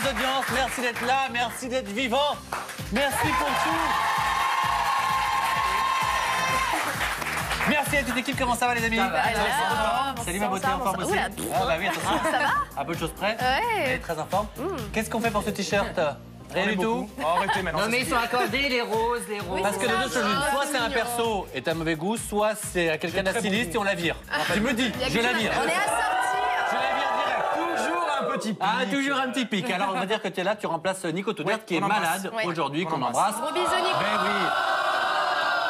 audiences, merci d'être là, merci d'être vivant, merci pour tout. Merci à toute l'équipe, comment ça va les amis? Ça va, salut ma beauté, en forme aussi? Ah bah oui, attention. Ça va? À peu de choses près, Ouais. elle est très en forme. Qu'est-ce qu'on fait pour ce t-shirt? Rien du tout? Arrêtez maintenant. Non mais ils sont accordés les roses, les roses. Parce que de deux choses l'une, soit c'est un perso et t'as mauvais goût, soit c'est quelqu'un d'astiliste et on la vire. Tu me dis, je la vire. On est assortis. Je la vire direct. Toujours un petit pic. Ah, toujours un petit pic. Alors, on va dire que tu es là, tu remplaces Nico Tounert qui est malade Ouais. aujourd'hui, qu'on embrasse. Gros bisous, Nico. Ben oui.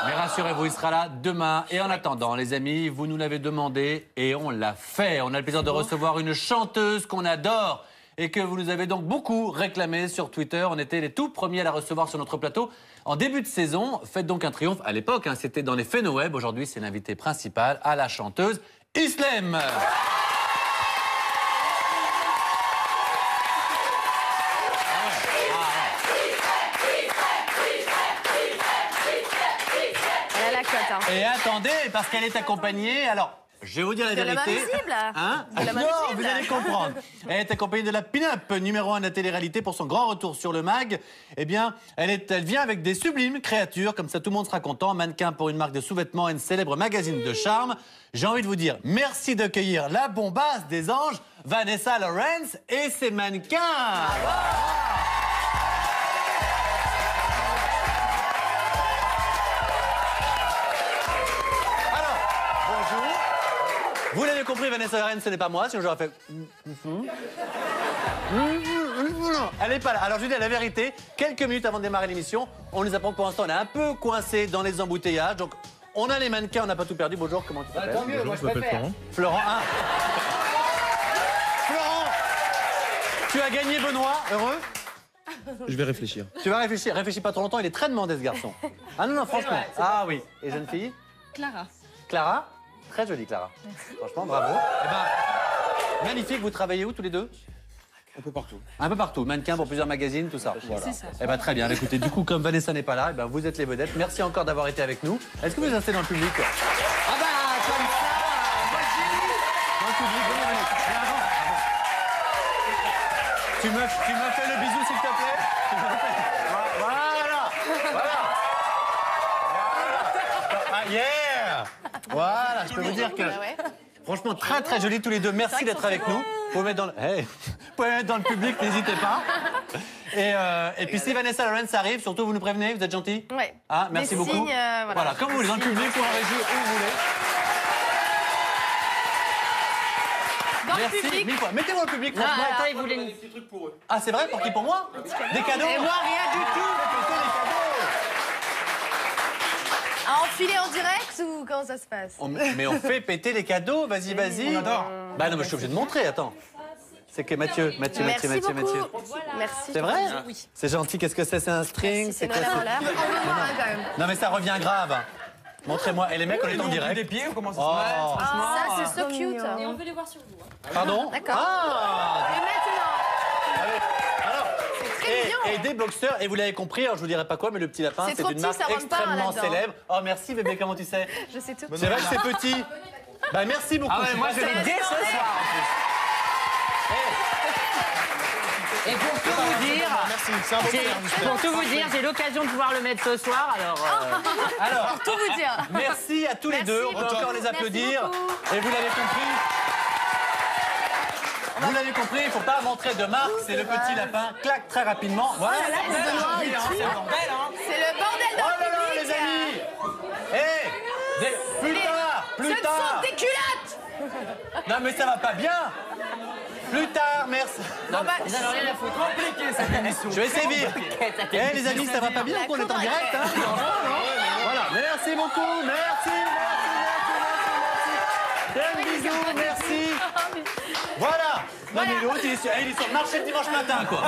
Mais rassurez-vous, il sera là demain. Et en attendant, les amis, vous nous l'avez demandé et on l'a fait. On a le plaisir de recevoir une chanteuse qu'on adore et que vous nous avez donc beaucoup réclamé sur Twitter. On était les tout premiers à la recevoir sur notre plateau. En début de saison, faites donc un triomphe. À l'époque, c'était dans les Phénoweb. Aujourd'hui, c'est l'invité principal à la chanteuse Islem. Elle a la cote, hein. Et attendez, parce qu'elle est accompagnée, alors, je vais vous dire la De la vérité. main visible. Hein? De la main Non, visible. vous allez comprendre. Elle est accompagnée de la pin-up numéro 1 de la télé-réalité pour son grand retour sur le mag. Eh bien, elle vient avec des sublimes créatures, comme ça tout le monde sera content. Mannequin pour une marque de sous-vêtements et une célèbre magazine de charme. J'ai envie de vous dire merci d'accueillir la bombasse des anges, Vanessa Lawrence et ses mannequins. Bonjour. Vous l'avez compris, Vanessa Lawrence, ce n'est pas moi, sinon j'aurais fait... Elle n'est pas là. Alors je vous dis la vérité, quelques minutes avant de démarrer l'émission, on nous apprend que pour l'instant on est un peu coincé dans les embouteillages. Donc on a les mannequins, on n'a pas tout perdu. Bonjour, comment tu t'appelles? Tant mieux, moi je préfère. Florent. Ah. Florent, tu as gagné Benoît, heureux? Je vais réfléchir. Tu vas réfléchir, réfléchis pas trop longtemps, il est très demandé ce garçon. Ah non, non, franchement. Ah oui. Et jeune fille? Clara. Clara? Très jolie, Clara. Franchement, bravo. Eh ben, magnifique, vous travaillez où tous les deux? Un peu partout. Un peu partout, mannequin pour plusieurs magazines, tout ça. C'est ça. Eh ben, très bien. Écoutez, du coup, comme Vanessa n'est pas là, eh ben, vous êtes les vedettes. Merci encore d'avoir été avec nous. Est-ce que vous êtes installés dans le public? Ah bah comme ça. Dans le public, venez, venez. Viens, avant, avant. Tu me fais le bisou, s'il te plaît? Tu me le fais. Voilà. Voilà. Ah, yeah. Voilà, je peux vous dire que... Franchement, très très joli tous les deux. Merci d'être avec nous. Vous pouvez mettre dans le, vous pouvez mettre dans le public, n'hésitez pas. Et puis si Vanessa Lawrence arrive, surtout vous nous prévenez, vous êtes gentil. Ouais. Ah, merci Des beaucoup. signes, voilà. Comme vous voulez, dans le public ou en régie, où vous voulez. Dans le Merci public. mille fois. Mettez-moi au public, franchement. Attends, ils voulaient une... Ah, c'est vrai? Pour qui? Pour moi? Des cadeaux? Et moi rien du tout. Mettez les cadeaux. À enfiler en direct ou comment ça se passe? Mais on fait péter les cadeaux, vas-y, vas-y. On adore. Bah non, mais je suis obligé de montrer, attends. C'est que Mathieu. Merci beaucoup. Merci. C'est vrai? Oui. C'est gentil, qu'est-ce que c'est? C'est un string? C'est quoi? Noël en l'air. Envoie-moi un quand même. Non mais ça revient grave. Montrez-moi. Et les mecs, on est en Des direct. pieds ou comment ça Oh. se passe? Ça, c'est so cute. Et on veut les voir sur vous. Hein. Pardon? D'accord. Ah. Et maintenant, Alors, très mignon. et des boxeurs, et vous l'avez compris, alors je vous dirai pas quoi, mais le petit lapin, C'est c'est trop une petit, marque ça rentre pas extrêmement là-dedans. célèbre. Oh merci bébé, comment tu sais? je sais tout. C'est vrai que c'est petit. Bah merci beaucoup. Ah ouais, moi je l'ai dès ce soir en plus. Et pour tout vous dire, Merci, c'est un beau frère, pour tout vous dire, j'ai l'occasion de pouvoir le mettre ce soir, alors... Alors, Pour tout vous dire. merci à tous les Merci deux. On peut beaucoup. encore les Merci applaudir. beaucoup. Et vous l'avez compris. Vous l'avez compris, il ne faut pas montrer de marque, c'est le petit lapin. Clac très rapidement. Voilà. C'est le bordel, hein. C'est le bordel Oh dans là le là, public. les amis. Plus tard, Ce plus ne tard. sont des culottes. Non mais ça va pas bien. Plus tard, merci. Bon, bah, Ils en ont rien à foutre. Compliqué cette émission. Je vais sévir. Eh les amis, ça va pas bien qu'on est en direct, hein? Voilà, merci beaucoup, merci. Un bisou, merci. Voilà. Non mais l'autre, il est sur le marché le dimanche matin, quoi.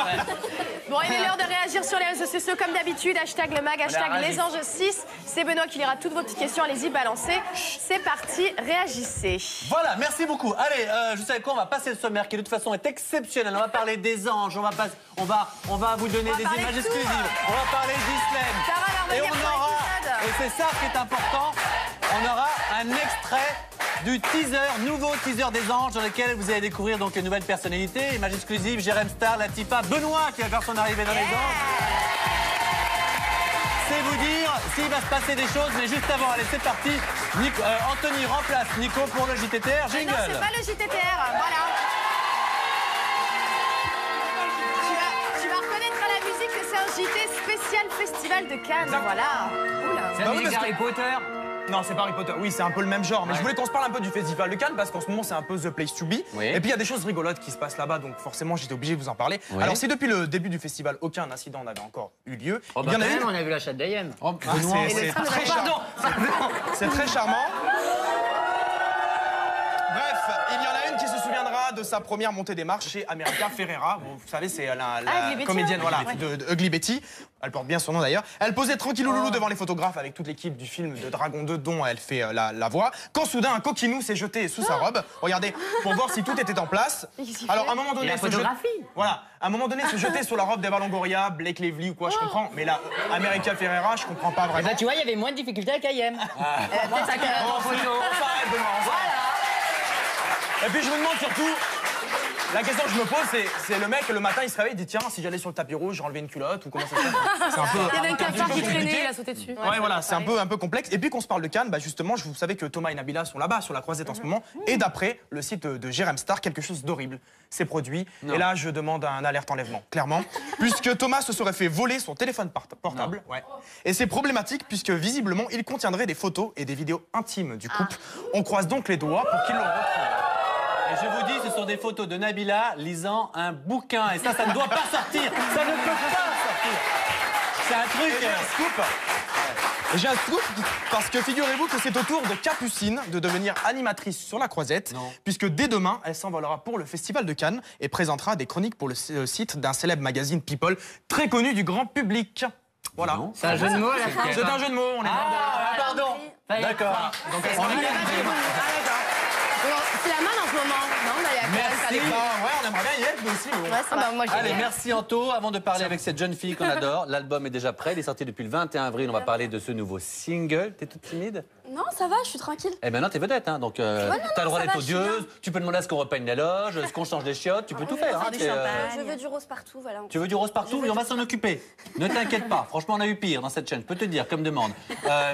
Bon, il est l'heure de réagir sur les réseaux sociaux comme d'habitude. Hashtag le mag, hashtag les anges 6. C'est Benoît qui lira toutes vos petites questions. Allez-y, balancez. C'est parti, réagissez. Voilà, merci beaucoup. Allez, je sais quoi, on va passer le sommaire qui de toute façon est exceptionnel. On va parler des anges, on va vous donner des parler images de tout. exclusives. On va parler d'Islem. Sarah, Et leur on manière aura, pour l'épisode. et c'est ça qui est important, on aura un extrait du teaser, nouveau teaser des anges dans lequel vous allez découvrir donc les nouvelles personnalités. Image exclusive, Jérém Star, Latifa, Benoît qui va faire son arrivée dans les anges. C'est vous dire s'il va se passer des choses, mais juste avant, allez c'est parti. Anthony remplace Nico pour le JTTR. Jingle. Non, c'est pas le JTTR, voilà. Tu vas reconnaître à la musique que c'est un JT spécial Festival de Cannes, voilà. Oula. C'est Bah oui, avec parce que- Harry Potter. Non, c'est pas Harry Potter. Oui, c'est un peu le même genre. Mais je voulais qu'on se parle un peu du Festival de Cannes parce qu'en ce moment, c'est un peu the place to be. Oui. Et puis, il y a des choses rigolotes qui se passent là-bas. Donc, forcément, j'étais obligé de vous en parler. Oui. Alors, si depuis le début du festival, aucun incident n'avait encore eu lieu, Oh, il y en a Quand une. même, on a vu la chatte d'Ayem. Oh, Ah, Benoît, c'est très charmant. C'est très charmant. Bref, il y en a une qui se souviendra de sa première montée des marches chez America Ferrera. Vous savez, c'est la Ugly Betty, comédienne ouais. voilà, de Ugly Betty. Elle porte bien son nom d'ailleurs. Elle posait tranquillou loulou devant les photographes avec toute l'équipe du film de Dragon 2 dont elle fait la voix. Quand soudain, un coquinou s'est jeté sous sa robe. Regardez, pour voir si tout était en place. qu'est-ce qu'il Alors, fait à un moment Et donné, la photographie. voilà, à un moment donné, se jeter sur la robe d'Eva Longoria, Blake Lively ou quoi, je comprends. Mais là, America Ferrera, je comprends pas vraiment. Bah, tu vois, il y avait moins de difficultés avec Ayem. Prends sa carrière en photo. On s'arrête, Benoît, on s'arrête. Et puis je me demande surtout, la question que je me pose, c'est le mec, le matin, il se réveille, il dit tiens, si j'allais sur le tapis rouge, j'enlevais une culotte ou comment ça se fait. C'est un peu. Il y avait un cafard qui compliqué. traînait, il a sauté dessus. Ouais, voilà, c'est un peu complexe. Et puis qu'on se parle de Cannes, bah justement, vous savez que Thomas et Nabila sont là-bas sur la croisette en ce moment. Et d'après le site de Jérém Star, quelque chose d'horrible s'est produit. Non. Et là, je demande un alerte enlèvement, clairement, puisque Thomas se serait fait voler son téléphone portable. Ouais. Et c'est problématique puisque visiblement, il contiendrait des photos et des vidéos intimes du couple. On croise donc les doigts pour qu'il le retrouve. Et je vous dis, ce sont des photos de Nabila lisant un bouquin. Et ça ne doit pas sortir. Ça ne peut pas sortir. C'est un truc. Et j'ai un scoop. Et j'ai un scoop parce que figurez-vous que c'est au tour de Capucine de devenir animatrice sur la croisette, Non. puisque dès demain, elle s'envolera pour le Festival de Cannes et présentera des chroniques pour le site d'un célèbre magazine People très connu du grand public. Voilà. Non. C'est un jeu de mots à la fin. C'est un jeu de mots, on est Pardon. D'accord. Donc elle On sera est bien. C'est la manne en ce moment, non d'aller à Cannes, Merci. ça dépend. Ouais, on aimerait bien y être, nous aussi. Mais bon. Ouais, ça va. Moi, Allez, merci Anto. Avant de parler avec cette jeune fille qu'on adore, l'album est déjà prêt. Il est sorti depuis le 21 avril. On va parler de ce nouveau single. T'es toute timide? Non, ça va, je suis tranquille. Eh ben non, t'es vedette, hein. Donc t'as le droit ça d'être va, je suis odieuse. Tu peux demander à ce qu'on repeigne la loge, à ce qu'on change les chiottes. Tu peux tout faire. Hein. du T'es, champagne. Je veux du rose partout, voilà. Tu veux du rose partout et on va s'en occuper. Ne t'inquiète pas. Franchement, on a eu pire dans cette chaîne. Je peux te dire, comme demande.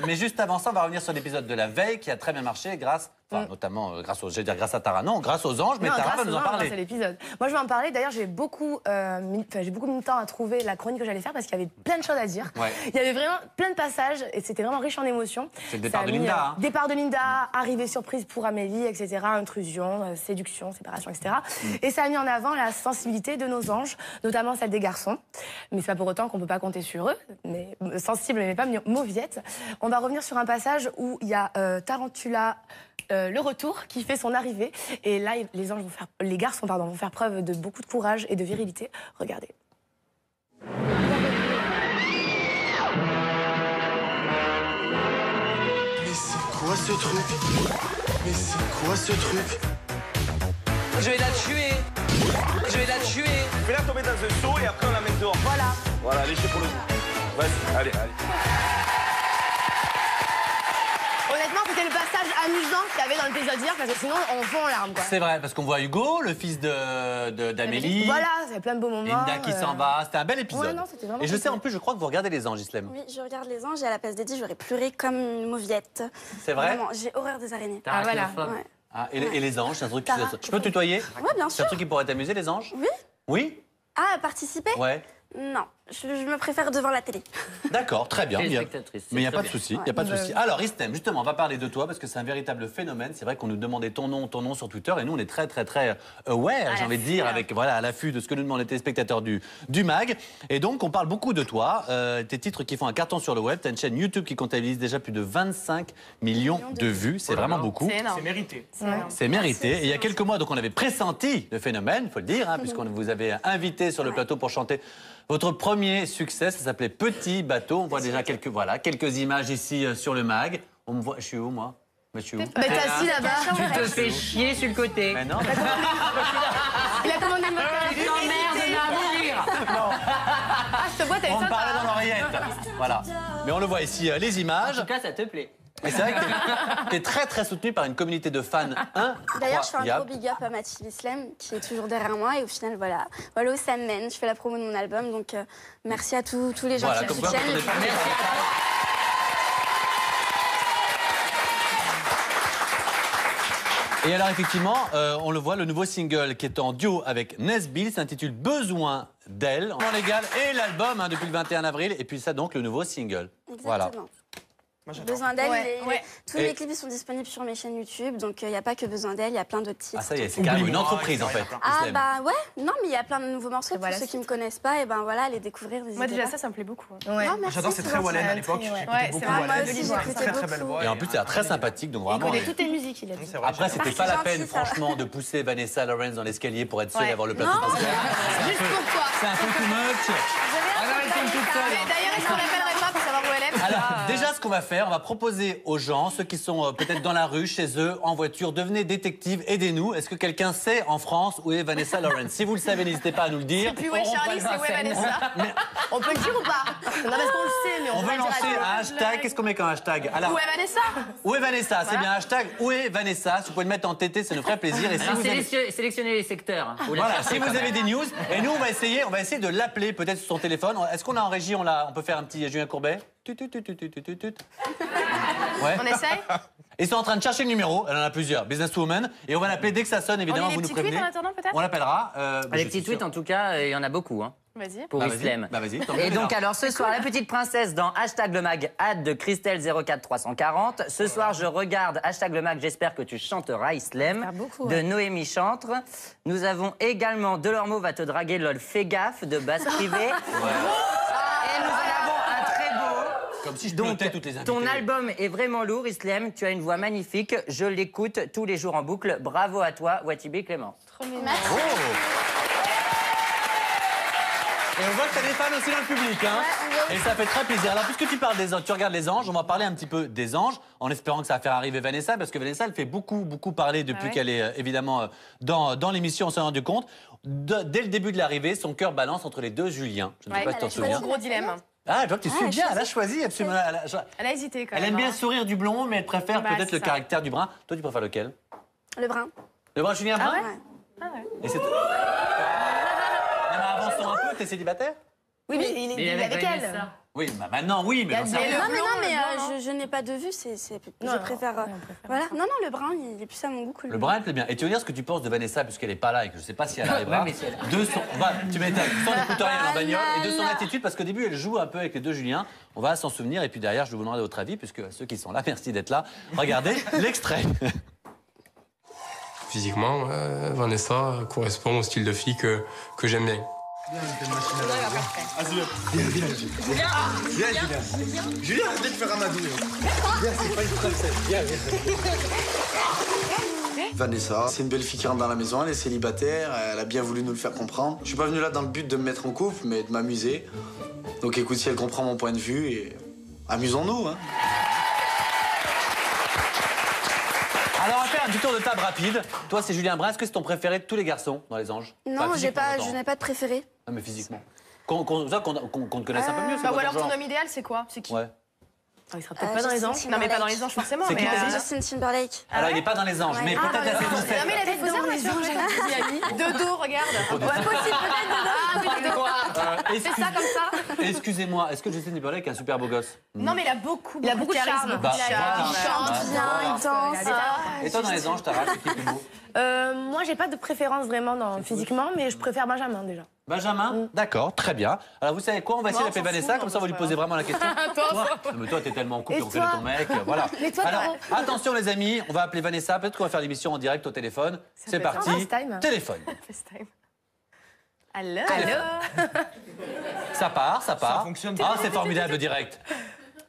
Mais juste avant ça, on va revenir sur l'épisode de la veille qui a très bien marché grâce, notamment grâce à Tara. Non, grâce aux anges. Mais Non, Tara va grâce nous aux en anges, parler. c'est l'épisode. Moi, je vais en parler. D'ailleurs, j'ai beaucoup mis de temps à trouver la chronique que j'allais faire parce qu'il y avait plein de choses à dire. Ouais. Il y avait vraiment plein de passages et c'était vraiment riche en émotions. C'est le départ Ça a de mis, Linda, hein. Départ de Linda, arrivée surprise pour Amélie, etc. Intrusion, séduction, séparation, etc. Et ça a mis en avant la sensibilité de nos anges, notamment celle des garçons. Mais c'est pas pour autant qu'on peut pas compter sur eux. Mais sensibles, mais pas mauviettes. On va revenir sur un passage où il y a Tarantula. Le retour qui fait son arrivée et là les garçons vont faire preuve de beaucoup de courage et de virilité. Regardez. Mais c'est quoi ce truc? Mais c'est quoi ce truc? Je vais la tuer. Je vais la tuer. Fais-la tomber dans un seau et après on la met dehors. Voilà. Voilà, lécher pour le goût. Vas-y, allez, allez. Honnêtement, c'était le passage amusant qu'il y avait dans l'épisode d'hier parce que sinon on fond en larmes quoi. C'est vrai, parce qu'on voit Hugo, le fils d'Amélie. Voilà, c'est plein de beaux moments. Linda qui s'en va. C'était un bel épisode. Ouais, non, c'était vraiment et je sais sympa. en plus, je crois que vous regardez les anges, Islem. Oui, je regarde les anges et à la place d'Eddie, j'aurais pleuré comme une mauviette. C'est vrai? Vraiment, j'ai horreur des araignées. Ah, voilà. Ouais. Ah, et les anges, c'est un truc qui... Tara, Je peux tutoyer? Ouais, bien C'est un sûr. truc qui pourrait t'amuser, les anges? Oui. Oui? Ah, participer? Ouais. Non, je me préfère devant la télé. D'accord, très bien. Téléspectatrice, c'est Mais il n'y a très pas de bien. souci, il n'y a pas de souci. Alors, Istem, justement, on va parler de toi parce que c'est un véritable phénomène. C'est vrai qu'on nous demandait ton nom sur Twitter et nous, on est très, très, très aware, j'ai envie de dire, avec, voilà, à l'affût de ce que nous demandent les téléspectateurs du MAG. Et donc, on parle beaucoup de toi, tes titres qui font un carton sur le web. Tu as une chaîne YouTube qui comptabilise déjà plus de 25 millions de vues. C'est vraiment beaucoup. C'est énorme. C'est mérité. C'est mérité. Et il y a quelques mois, donc on avait pressenti le phénomène, il faut le dire, hein, puisqu'on vous avait invité sur le plateau pour chanter votre premier succès. Ça s'appelait Petit Bateau. On voit déjà quelques images ici sur le MAG. On me voit. Je suis où, moi? Mais je suis où? Mais t'es assis là-bas. Tu te fais chier sur le côté. Mais non. Il a commandé le moteur. Tu t'emmerdes à mourir. Ah, je te vois, t'as On une me parlait dans l'oreillette. Voilà. Mais on le voit ici, les En images. tout cas, ça te plaît. Et c'est vrai que tu es très très soutenu par une communauté de fans incroyable. D'ailleurs, je fais un gros big up à Mathilde Islem qui est toujours derrière moi et au final, voilà où ça me mène. Je fais la promo de mon album, donc merci à tous les gens qui me soutiennent. Et alors effectivement, on le voit, le nouveau single qui est en duo avec Nesbill s'intitule Besoin d'elle, en légal, et l'album depuis le 21 avril, et puis ça donc le nouveau single. Exactement. Voilà. Besoin d'elle, tous les clips sont disponibles sur mes chaînes YouTube, donc il n'y a pas que Besoin d'elle, il y a plein d'autres titres. Ah ça y est, c'est carrément une entreprise en fait. Ah bah ouais, non mais il y a plein de nouveaux morceaux, pour ceux qui ne me connaissent pas, et ben voilà, allez découvrir. Moi déjà ça me plaît beaucoup. J'adore, c'est très Wallen à l'époque. C'est vrai, moi aussi j'écoutais très belle voix. Et en plus, c'est très sympathique, donc vraiment. Il connaît toutes tes musiques, il a dit. Après, c'était pas la peine, franchement, de pousser Vanessa Lawrence dans l'escalier pour être sûre d'avoir le plateau. Juste pour toi. C'est un peu too much. D'ailleurs, est-ce qu'on l'appellerait pas pour savoir où elle est? Alors, déjà, ce qu'on va faire, on va proposer aux gens, ceux qui sont peut-être dans la rue, chez eux, en voiture, devenez détectives, aidez-nous. Est-ce que quelqu'un sait en France où est Vanessa Lawrence? Si vous le savez, n'hésitez pas à nous le dire. Puis où est Charlie, c'est où est Vanessa? On peut le dire ou pas? Non, parce qu'on le sait, mais on veut lancer un hashtag. Qu'est-ce qu'on met comme hashtag? Alors, où est Vanessa? Où est Vanessa? C'est bien hashtag où est Vanessa. Si vous pouvez le mettre en TT, ça nous ferait plaisir. Et si vous sélectionnez les secteurs. Voilà, si vous avez des news, et nous on va essayer de l'appeler peut-être sur son téléphone. Est-ce qu'on a en régie, on peut faire un petit Julien Courbet? Ouais. On essaye? Ils sont en train de chercher le numéro, elle en a plusieurs, businesswoman, et on va l'appeler dès que ça sonne, évidemment, vous nous prévenez. On a des petits tweets en attendant peut-être? On l'appellera. Les petits tweets, en tout cas, il y en a beaucoup. Hein. Vas-y. Pour Islem. Bah vas-y. Et donc alors ce soir, la petite princesse dans hashtag le mag ad de Christelle 04340. Ce soir, je regarde hashtag le mag, j'espère que tu chanteras Islem de Noémie Chantre. Nous avons également Delormeau va te draguer lol, fais gaffe de Basse Privé. Et nous en avons un très beau. Comme si je plotais toutes les invités. Ton album est vraiment lourd, Islem. Tu as une voix magnifique. Je l'écoute tous les jours en boucle. Bravo à toi, Watibé Clément. Trop mignon. Et on voit que tu as des fans aussi dans le public, hein. Et ça fait très plaisir. Alors, puisque tu parles des anges, tu regardes les anges, on va parler un petit peu des anges, en espérant que ça va faire arriver Vanessa, parce que Vanessa, elle fait beaucoup parler depuis qu'elle est évidemment dans l'émission, on s'en est rendu compte. Dès le début de l'arrivée, son cœur balance entre les deux Juliens. Je ne sais pas si tu t'en souviens. Gros dilemme. Ah, je vois que tu suis bien, elle a choisi absolument. Elle a hésité quand même. Elle aime bien le sourire du blond, mais elle préfère peut-être le caractère du brun. Toi, tu préfères lequel? Le brun. Le brun, Julien Brun? Ah ouais. Et c'est... Avançons un peu, t'es célibataire? Oui, mais il est avec elle. Oui, bah maintenant, oui, mais dans sa... je n'ai pas de vue, je préfère... Voilà. Non, le brun, il est plus à mon goût que le brun, elle plaît bien. Et tu veux dire ce que tu penses de Vanessa, puisqu'elle n'est pas là et que je ne sais pas si elle arrivera. De son... tu mets son écouteur en bagnole et de son attitude, parce qu'au début, elle joue un peu avec les deux Juliens. On va s'en souvenir et puis derrière, je vous demanderai votre avis, puisque ceux qui sont là, merci d'être là. Regardez l'extrait. Physiquement, Vanessa correspond au style de fille que j'aime bien. Julien, arrête de faire Amadou. Viens, c'est pas une princesse. Viens. Vanessa, c'est une belle fille qui rentre dans la maison, elle est célibataire, elle a bien voulu nous le faire comprendre. Je suis pas venu là dans le but de me mettre en couple, mais de m'amuser. Donc écoute, si elle comprend mon point de vue, et amusons-nous, hein. Alors, on va faire un petit tour de table rapide. Toi, c'est Julien Brun. Est-ce que c'est ton préféré de tous les garçons dans les anges? Non, je n'ai pas de préféré. Ah, mais physiquement. Qu'on te connaisse un peu mieux. Ou alors ton homme idéal, c'est quoi? C'est qui? Ouais. Il sera peut-être pas dans les anges. Non, mais pas dans les anges forcément. C'est qui Justin Timberlake. Alors, il n'est pas dans les anges, mais peut-être la saison 7. Non, mais il a des faux airs, les anges. De dos, regarde. Ouais, possible, peut-être de dos. C'est ça comme ça. Excusez-moi, est-ce que Justin Timberlake est un super beau gosse? Non, mais il a beaucoup de charisme. Bah, Il chante bien, il danse. Et toi, dans les anges, Tara, c'est qui le plus beau? Moi, j'ai pas de préférence vraiment physiquement, mais je préfère Benjamin déjà. Benjamin? D'accord, très bien. Alors, vous savez quoi? On va essayer d'appeler Vanessa, comme ça, on va lui poser vraiment la question. Mais toi, t'es tellement en couple, on connaît ton mec, voilà. Alors, attention les amis, on va appeler Vanessa. Peut-être qu'on va faire l'émission en direct au téléphone. C'est parti. Téléphone. Allô? Ça part. Ça fonctionne. Ah, c'est formidable le direct.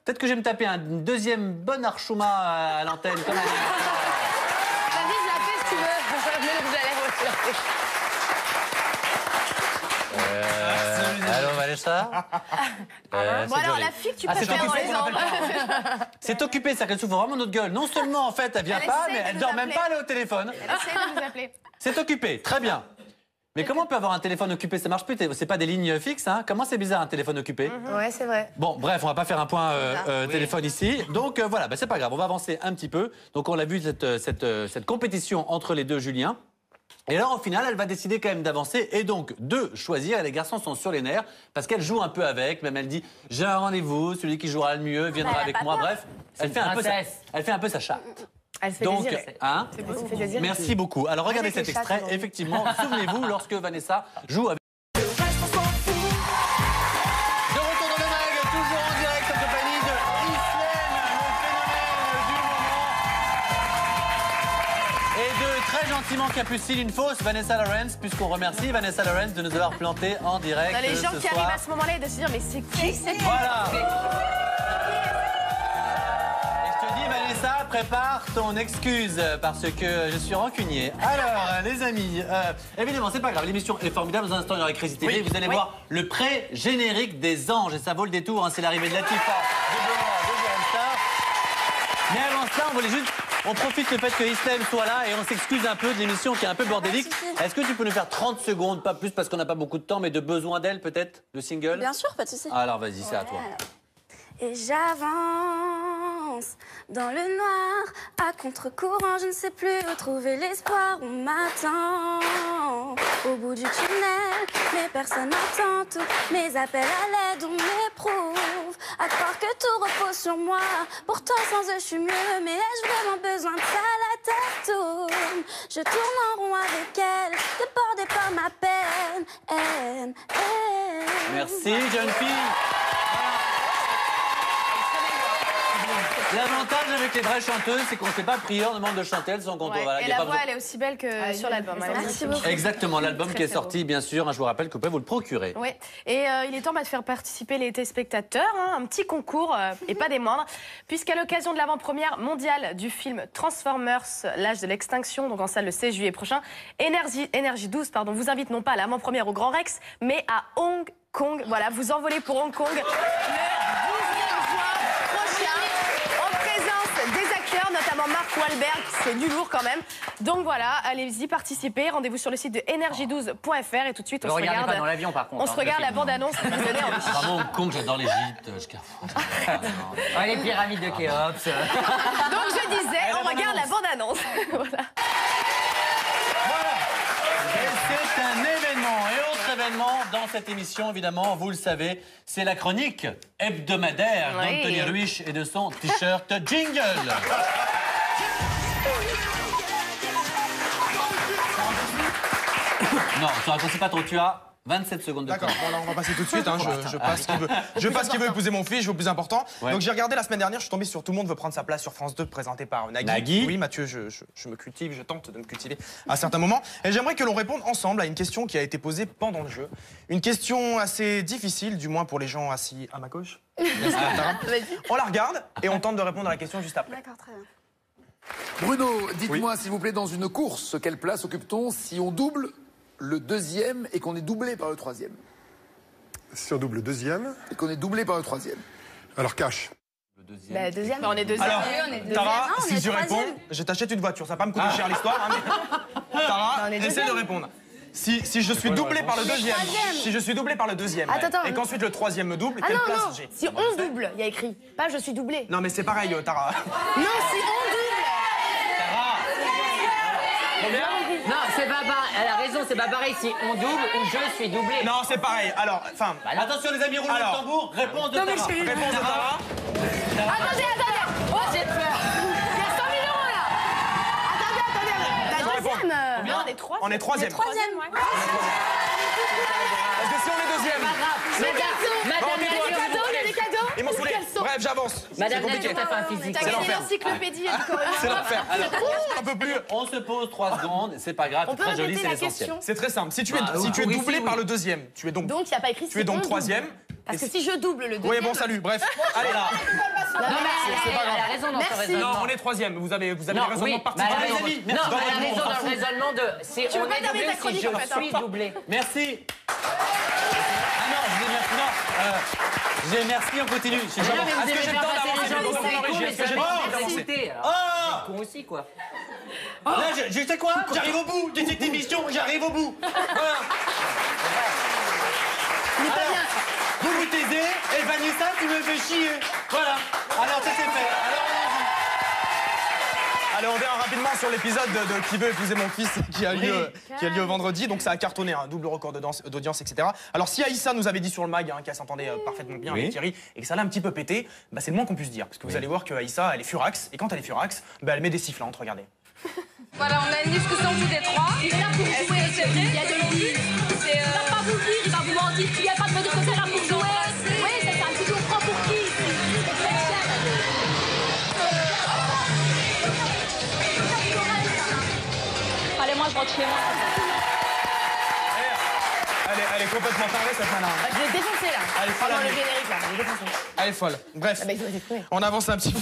Peut-être que je vais me taper un deuxième bon archouma à l'antenne. Comme Vas-y, je la fais si tu veux. Mais le rouge à lèvres, je la fais. Allô, Vanessa? Bon, alors, la fille que tu préfères dans les anges. C'est occupé, ça qu'elle souffre vraiment notre gueule. Non seulement, en fait, elle vient pas, mais elle dort même pas aller au téléphone. Elle essaie de nous appeler. C'est occupé, très bien. Mais comment on peut avoir un téléphone occupé? Ça marche plus, c'est pas des lignes fixes, hein? Comment c'est bizarre un téléphone occupé? Ouais, c'est vrai. Bon, bref, on va pas faire un point téléphone ici. Donc voilà, c'est pas grave, on va avancer un petit peu. Donc on l'a vu, cette compétition entre les deux Julien. Et alors, au final, elle va décider quand même d'avancer et donc de choisir. Et les garçons sont sur les nerfs parce qu'elle joue un peu avec. Même elle dit, j'ai un rendez-vous, celui qui jouera le mieux viendra avec moi. Bref, elle fait un peu sa chatte. Elle se fait donc, désirer. hein, C'est beau, ça fait désirer. merci beaucoup. Alors regardez cet extrait. Effectivement, souvenez-vous lorsque Vanessa joue avec... De retour dans le mag, toujours en direct en compagnie de Islem, le phénomène du moment. Et de très gentiment Capucine, une fausse Vanessa Lawrence, puisqu'on remercie Vanessa Lawrence de nous avoir planté en direct. Non, les gens ce qui soir. arrivent à ce moment-là et de se dire mais c'est qui cette Voilà. Vanessa, prépare ton excuse parce que je suis rancunier. Alors, les amis, évidemment, c'est pas grave, l'émission est formidable. Dans un instant, il y aura Crazy TV. Vous allez voir le pré-générique des anges et ça vaut le détour. Hein, c'est l'arrivée de Latifa, de Star. Mais avant cela, on profite du fait que Islem soit là et on s'excuse un peu de l'émission qui est un peu bordélique. Est-ce que tu peux nous faire 30 secondes, pas plus parce qu'on n'a pas beaucoup de temps, mais de besoin d'elle peut-être, le single? Bien sûr, pas de souci. Alors vas-y, c'est à toi. Et j'avance dans le noir, à contre-courant, je ne sais plus où trouver l'espoir. On m'attend au bout du tunnel, mais personne n'entend tous mes appels à l'aide. On m'éprouve à croire que tout repose sur moi. Pourtant sans eux je suis mieux, mais ai-je vraiment besoin de ça? La tête tourne, je tourne en rond avec elle, débordée par ma peine. Merci, jeune fille. L'avantage avec les vraies chanteuses, c'est qu'on ne s'est pas prier, on demande de chanter, elles sont contentes. Voilà, et la voix, elle est aussi belle que sur l'album. Merci beaucoup. Exactement, l'album qui est sorti, bien sûr. Je vous rappelle que vous pouvez vous le procurer. Oui, et il est temps de faire participer les téléspectateurs, hein, un petit concours, et pas des moindres, puisqu'à l'occasion de l'avant-première mondiale du film Transformers, l'âge de l'extinction, donc en salle le 16 juillet prochain, Énergie 12 vous invite non pas à l'avant-première au Grand Rex, mais à Hong Kong. Voilà, vous envolez pour Hong Kong le 12e juin prochain. Des acteurs, notamment Mark Wahlberg, c'est du lourd quand même. Donc voilà, allez-y, participez. Rendez-vous sur le site de energie12.fr et tout de suite on se regarde. Pas dans l'avion par contre. On se regarde la bande-annonce pour vous donner envie. Vraiment, Hong Kong, j'adore l'Égypte. Les pyramides de Khéops. Donc je disais, on regarde la bande-annonce. Voilà. C'est un événement. Et autre événement dans cette émission, évidemment, vous le savez, c'est la chronique hebdomadaire d'Anthony Ruich et de son t-shirt Jingle. Non, tu racontes pas trop, tu as 27 secondes de temps. D'accord, bon, là, on va passer tout de suite. Hein, je passe qui veut épouser mon fils, je veux le plus important. Ouais. Donc j'ai regardé la semaine dernière, je suis tombé sur Tout le monde veut prendre sa place sur France 2, présenté par Nagui. Oui, Mathieu, je me cultive, je tente de me cultiver à certains moments. Et j'aimerais que l'on réponde ensemble à une question qui a été posée pendant le jeu. Une question assez difficile, du moins pour les gens assis à ma gauche. On la regarde et on tente de répondre à la question juste après. D'accord, très bien. Bruno, dites-moi s'il vous plaît, dans une course, quelle place occupe-t-on si on double le deuxième et qu'on est doublé par le troisième? Si on double le deuxième. Et qu'on est doublé par le troisième. Alors cache. Le deuxième. Bah, deuxième. On est deuxième. Alors, Tara, on si est tu réponds, troisième. je t'achète une voiture. Ça va pas me coûter cher l'histoire. Hein, mais... Tara, on est essaie deuxième. de répondre. Si je suis doublé par le deuxième, si je suis doublé par le deuxième, Attends, et qu'ensuite le troisième me double, Ah quelle non, place non, j'ai? si on double, il y a écrit. Pas je suis doublé. Non mais c'est pareil, Tara. Non, si on double. Non, c'est pas pareil. Elle a raison, c'est pas pareil si on double ou je suis doublé. Non, c'est pareil. Alors, enfin. Attention les amis, roulement de tambour, réponse de Tara. Réponse de Tara. Attendez. Oh, j'ai peur. Il y a 100 000 € là. Attendez. La deuxième. Non, on est troisième. On est troisième. Troisième, ouais. Parce que si on est deuxième. Madame Les cadeaux. Ils m'ont saoulé. Bref, j'avance. Madame C'est compliqué. Nadia, t'as fait un physique. T'as C'est gagné l'enfer. l'encyclopédie et le C'est l'enfer. Alors, un peu plus. On se pose 3 secondes, c'est pas grave, On peut très joli, répéter c'est la l'essentiel. question. C'est très simple. Si tu es, Bah, si tu es oui, doublé oui. par le deuxième, tu es donc Donc il n'y a pas écrit. tu es donc troisième. Parce que si je double le deuxième. Oui, bon, salut. Bref. Allez là. Non, mais c'est pas grave. elle a raison dans son raisonnement. Non, on est troisième. Vous avez Non, le raisonnement oui, mais elle a particulier. raison. Non, Dans elle a votre raison monde, on dans s'en le fout. raisonnement de si Tu veux on pas est terminer doublé, ta si chronique, en fait, je suis doublé. Merci. Ah non, je dis merci. Non, j'ai merci, on continue. Mais non, mais vous Est-ce que aimez j'ai le faire temps passer d'avancer les gens dans pour mon des cons, origine? mais Est-ce que ça j'ai le va temps pas d'avancer? faciliter. Oh Con aussi, quoi. Là, je sais quoi? J'arrive au bout de cette émission. j'arrive au bout. Voilà. Alors, vous vous taisez et Vanessa, tu me fais chier. Voilà. Alors, ça c'est fait. Alors, allez, on revient rapidement sur l'épisode de Qui veut épouser mon fils qui a lieu vendredi. Donc ça a cartonné, un double record d'audience, etc. Alors si Aïssa nous avait dit sur le mag qu'elle s'entendait parfaitement bien avec Thierry et que ça l'a un petit peu pété, bah, c'est le moins qu'on puisse dire. Parce que vous allez voir que Aïssa, elle est furax. Et quand elle est furax, bah, elle met des sifflantes, regardez. Voilà, on a une discussion tous les trois. Il est là pour jouer, c'est vrai. Il y a de l'envie. Il va pas vous dire, il va vous mentir. Il n'y a pas de me dire que c'est là pour jouer. Oui, c'est ça. Tu prends pour qui? Allez, moi je rentre chez moi. Elle est complètement tarée cette nana. Je l'ai défoncé là. Elle est folle. Pendant le générique là, je l'ai défoncé. Elle est folle. Bref, on avance un petit peu.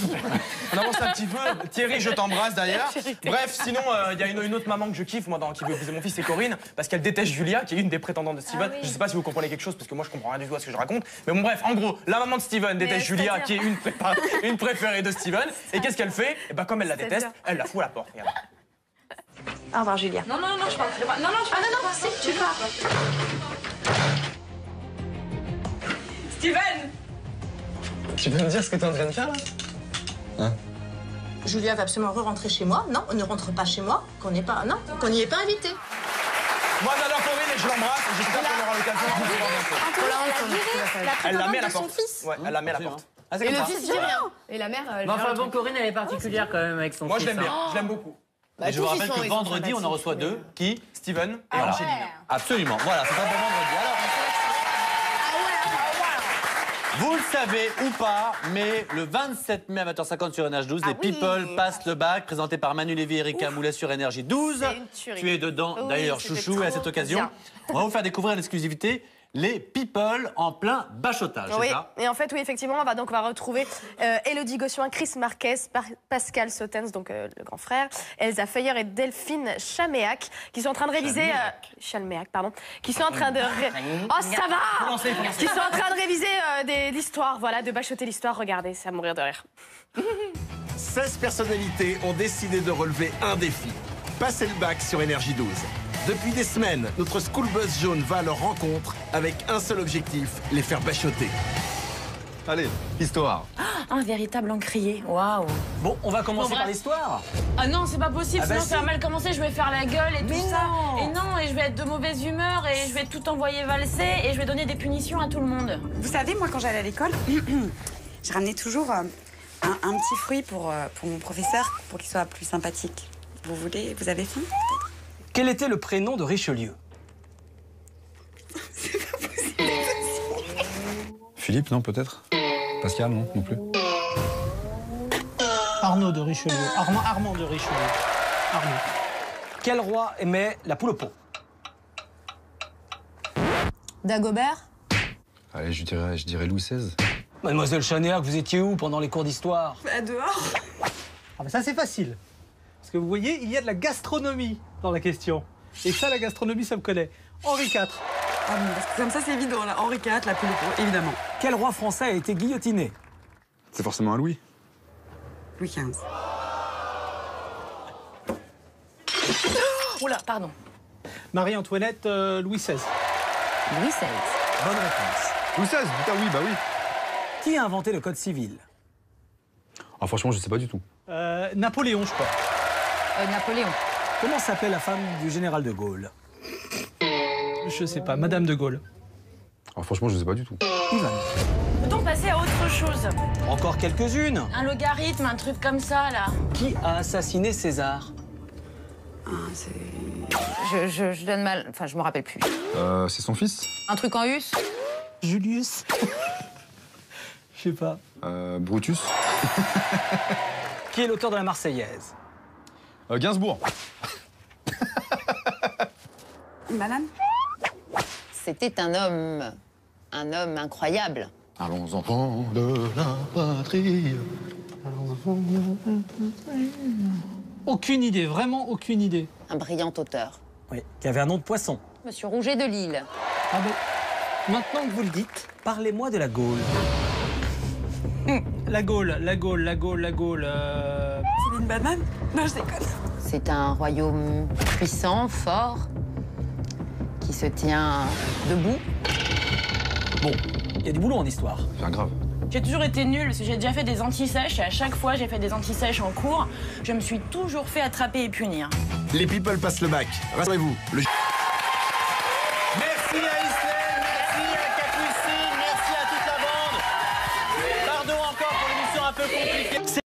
On avance un petit peu. Thierry, je t'embrasse d'ailleurs. Bref, sinon, il y a une autre maman que je kiffe, moi, dans Qui veut épouser mon fils, c'est Corinne, parce qu'elle déteste Julia, qui est une des prétendantes de Steven. Je sais pas si vous comprenez quelque chose, parce que moi, je comprends rien du tout à ce que je raconte. Mais bon, bref, en gros, la maman de Steven déteste Julia, qui est une préférée de Steven. Et qu'est-ce qu'elle fait? Et bah, comme elle la déteste, elle la fout à la porte. Regarde. Au revoir, Julia. Non, je parle pas. Non, si, tu pars. Steven! Tu peux me dire ce que t'es en train de faire là? Hein? Julia va absolument re-rentrer chez moi. Non, on ne rentre pas chez moi, qu'on n'y est pas invité. Moi j'adore Corinne et je l'embrasse. J'espère qu'on aura l'occasion de se voir. Elle la met à la porte. Ouais, elle la met à la porte. Et le fils dit rien. Et la mère. Enfin bon, Corinne, elle est particulière quand même avec son fils. Moi je l'aime bien, je l'aime beaucoup. Et je vous rappelle que vendredi, on en reçoit deux. Qui? Steven et voilà. Angéline. Absolument. Voilà, c'est pas pour vendredi. Alors, vous le savez ou pas, mais le 27 mai à 20h50 sur NH12, les People passent le bac, présenté par Manu Lévy et Erika Moulet sur Énergie 12. Tu es dedans, d'ailleurs, chouchou, et à cette occasion, on va vous faire découvrir en exclusivité les People en plein bachotage, oui. c'est ça? Et en fait, oui, effectivement, on va retrouver Élodie Gossuin, Chris Marquez, Pascal Sautens, donc le grand frère, Elsa Feuillère et Delphine Chaméac, qui sont en train de réviser... Chalméac, pardon. Qui sont en train de... Oh, ça va! Qui sont en train de réviser l'histoire, voilà, de bachoter l'histoire. Regardez, c'est à mourir de rire. 16 personnalités ont décidé de relever un défi. Passer le bac sur Énergie 12. Depuis des semaines, notre School Bus jaune va à leur rencontre avec un seul objectif, les faire bachoter. Allez, histoire. Un véritable encrier, waouh. Bon, on va commencer par l'histoire. Ah non, c'est pas possible, Ah bah sinon si. ça va mal commencer, je vais faire la gueule et Mais tout ça. non. Et non, et je vais être de mauvaise humeur et je vais tout envoyer valser et je vais donner des punitions à tout le monde. Vous savez, moi, quand j'allais à l'école, je ramenais toujours un petit fruit pour mon professeur, pour qu'il soit plus sympathique. Vous voulez, vous avez faim? Quel était le prénom de Richelieu? Philippe, non, peut-être? Pascal, non, non plus. Arnaud de Richelieu. Armand de Richelieu. Arnaud. Quel roi aimait la poule au pot? Dagobert? Allez, je dirais Louis XVI. Mademoiselle Chanéac, vous étiez où pendant les cours d'histoire? Dehors. Ah bah ça c'est facile. Parce que vous voyez, il y a de la gastronomie dans la question. Et ça, la gastronomie, ça me connaît. Henri IV. Ah bon, parce que comme ça, c'est évident, là. Henri IV, la poule au pot, évidemment. Quel roi français a été guillotiné? C'est forcément un Louis. Louis XV. Oula, pardon. Marie-Antoinette, Louis XVI. Louis XVI. Bonne réponse. Louis XVI, putain, oui, bah oui. Qui a inventé le code civil? Ah, franchement, je sais pas du tout. Napoléon, je crois. Napoléon. Comment s'appelait la femme du général de Gaulle? Je sais pas, Madame de Gaulle. Ah, franchement, je sais pas du tout. Ivan. Peut-on passer à autre chose? Encore quelques-unes. Un logarithme, un truc comme ça, là. Qui a assassiné César? Je donne mal... Enfin, je me rappelle plus. C'est son fils? Un truc en us? Julius. Je sais pas. Brutus? Qui est l'auteur de la Marseillaise? Gainsbourg. Une banane? C'était un homme incroyable. Allons enfants de la patrie. Aucune idée, vraiment aucune idée. Un brillant auteur. Oui, qui avait un nom de poisson. Monsieur Rouget de Lille. Ah bon. Maintenant que vous le dites, parlez-moi de la Gaule. La Gaule. C'est une banane? Non, je déconne. C'est un royaume puissant, fort, qui se tient debout. Bon, il y a du boulot en histoire. C'est grave. J'ai toujours été nulle parce que j'ai déjà fait des anti-sèches et à chaque fois j'ai fait des anti-sèches en cours, je me suis toujours fait attraper et punir. Les people passent le bac. Rassurez-vous, le... Merci à Islem, merci à Capucine, merci à toute la bande. Pardon encore pour l'émission un peu compliquée.